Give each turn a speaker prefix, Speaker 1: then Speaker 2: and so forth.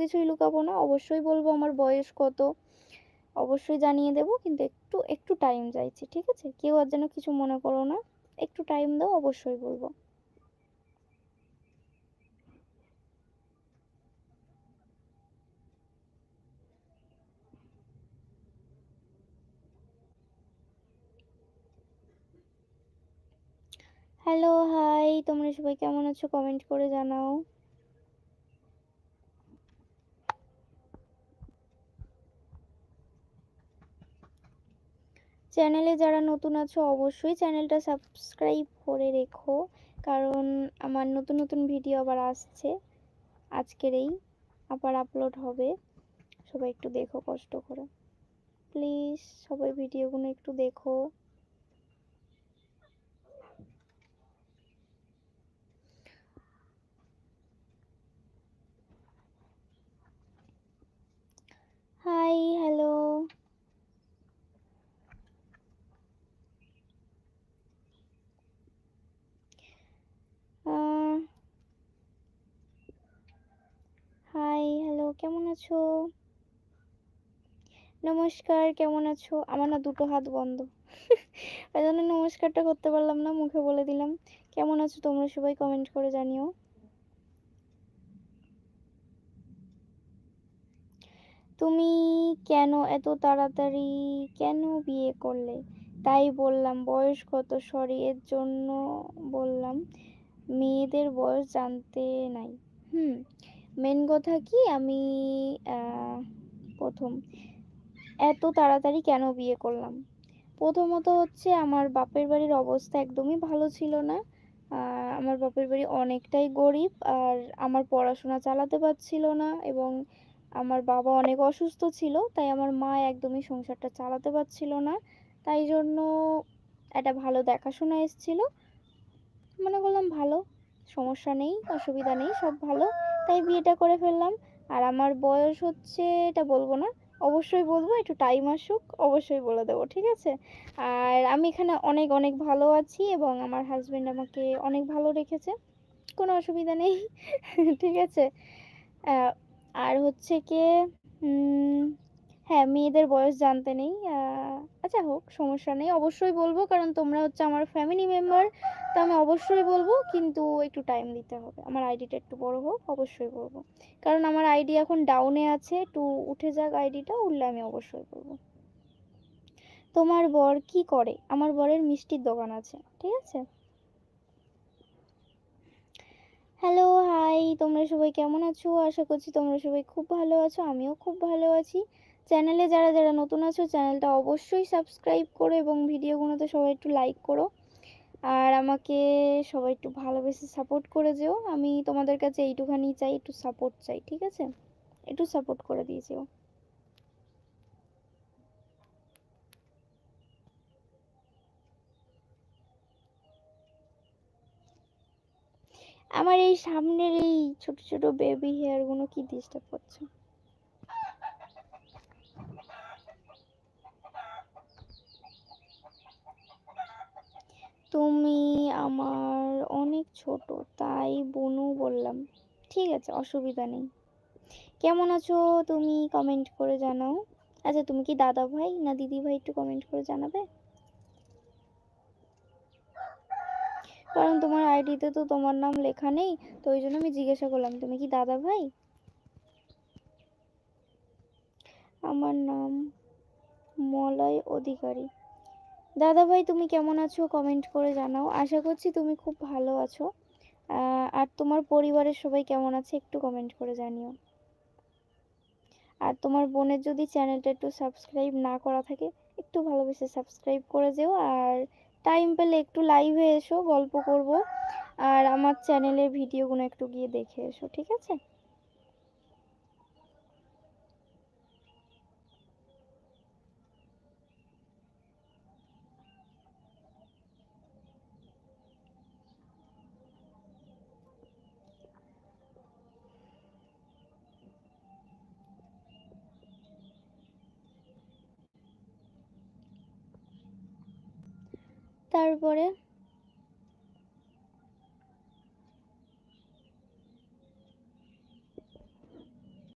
Speaker 1: কিছুই লুকাবো না, অবশ্যই বলবো আমার বয়স কত, অবশ্যই জানিয়ে দেবো, কিন্তু একটু একটু টাইম চাইছি, ঠিক আছে? কেউ আর যেন কিছু মনে করো না, একটু টাইম দাও, অবশ্যই বলবো। হ্যালো, হাই, তোমরা সবাই কেমন আছো? কমেন্ট করে জানাও। চ্যানেলে যারা নতুন আছো অবশ্যই চ্যানেলটা সাবস্ক্রাইব করে রেখো, কারণ আমার নতুন নতুন ভিডিও আবার আসছে, আজকেরই আবার আপলোড হবে। সবাই একটু দেখো কষ্ট করে, প্লিজ সবাই ভিডিওগুলো একটু দেখো। High, hello. হাই, হ্যালো, কেমন আছো? নমস্কার, কেমন আছো? আমার না দুটো হাত বন্ধ ওই জন্য নমস্কারটা করতে পারলাম না, মুখে বলে দিলাম। কেমন আছো তোমরা সবাই? কমেন্ট করে জানিও। তুমি কেন এত তাড়াতাড়ি কেন বিয়ে করলে? তাই বললাম বয়স কত, সরি এর জন্য বললাম, মেয়েদের বয়স জানতে নাই। মেন কথা কি, আমি প্রথম এত তাড়াতাড়ি কেন বিয়ে করলাম, প্রথমত হচ্ছে আমার বাপের বাড়ির অবস্থা একদমই ভালো ছিল না। আমার বাপের বাড়ি অনেকটাই গরিব, আর আমার পড়াশোনা চালাতে পারছিল না, এবং আমার বাবা অনেক অসুস্থ ছিল, তাই আমার মা একদমই সংসারটা চালাতে পারছিল না। তাই জন্য একটা ভালো দেখাশোনা এসেছিল, মনে করলাম ভালো, সমস্যা নেই, অসুবিধা নেই, সব ভালো, তাই বিয়েটা করে ফেললাম। আর আমার বয়স হচ্ছে, এটা বলবো না, অবশ্যই বলবো, একটু টাইম আসুক, অবশ্যই বলে দেবো, ঠিক আছে? আর আমি এখানে অনেক অনেক ভালো আছি, এবং আমার হাজবেন্ড আমাকে অনেক ভালো রেখেছে, কোনো অসুবিধা নেই ঠিক আছে। আর হচ্ছে কি, হ্যাঁ, মেয়েদের বয়স জানতে নেই। আচ্ছা হোক, সমস্যা নেই, অবশ্যই বলবো, কারণ তোমরা হচ্ছে আমার ফ্যামিলি মেম্বার, তো আমি অবশ্যই বলবো, কিন্তু একটু টাইম দিতে হবে, আমার আইডিটা একটু বড় হোক, অবশ্যই বলবো, কারণ আমার আইডি এখন ডাউনে আছে, একটু উঠে যাক, আইডিটা উঠলে আমি অবশ্যই বলবো। তোমার বর কি করে? আমার বরের মিষ্টির দোকান আছে, ঠিক আছে। হ্যালো, হাই, তোমরা সবাই কেমন আছো? আশা করছি তোমরা সবাই খুব ভালো আছো, আমিও খুব ভালো আছি। চ্যানেলে যারা যারা নতুন আছো চ্যানেলটা অবশ্যই সাবস্ক্রাইব করো, এবং ভিডিওগুলোতে সবাই একটু লাইক করো, আর আমাকে সবাই একটু ভালোবেসে সাপোর্ট করে যেও। আমি তোমাদের কাছে এইটুখানি চাই, একটু সাপোর্ট চাই, ঠিক আছে? একটু সাপোর্ট করে দিয়ে যেও। আমার এই সামনের এই ছোট ছোট বেবি হেয়ারগুলো কি ডিস্টার্ব করছে? তুমি আমার অনেক ছোট, তাই বনু বললাম। ঠিক আছে, অসুবিধা নেই। কেমন আছো তুমি? কমেন্ট করে জানাও। আচ্ছা, তুমি কি দাদা ভাই না দিদি ভাই, একটু কমেন্ট করে জানাবে, কারণ তোমার আইডিতে তো তোমার নাম লেখা নেই, তো ওই জন্য আমি জিজ্ঞাসা করলাম তুমি কি দাদা ভাই। আমার নাম মলয় অধিকারী। দাদা ভাই তুমি কেমন আছো? কমেন্ট করে জানাও, আশা করছি তুমি খুব ভালো আছো। আর তোমার পরিবারের সবাই কেমন আছে একটু কমেন্ট করে জানিও। আর তোমার বোনের যদি চ্যানেলটা একটু সাবস্ক্রাইব না করা থাকে, একটু ভালোবেসে সাবস্ক্রাইব করে যেও, আর টাইম পেলে একটু লাইভে এসো, গল্প করব, আর আমার চ্যানেলের ভিডিওগুলো একটু গিয়ে দেখে এসো, ঠিক আছে? তারপরে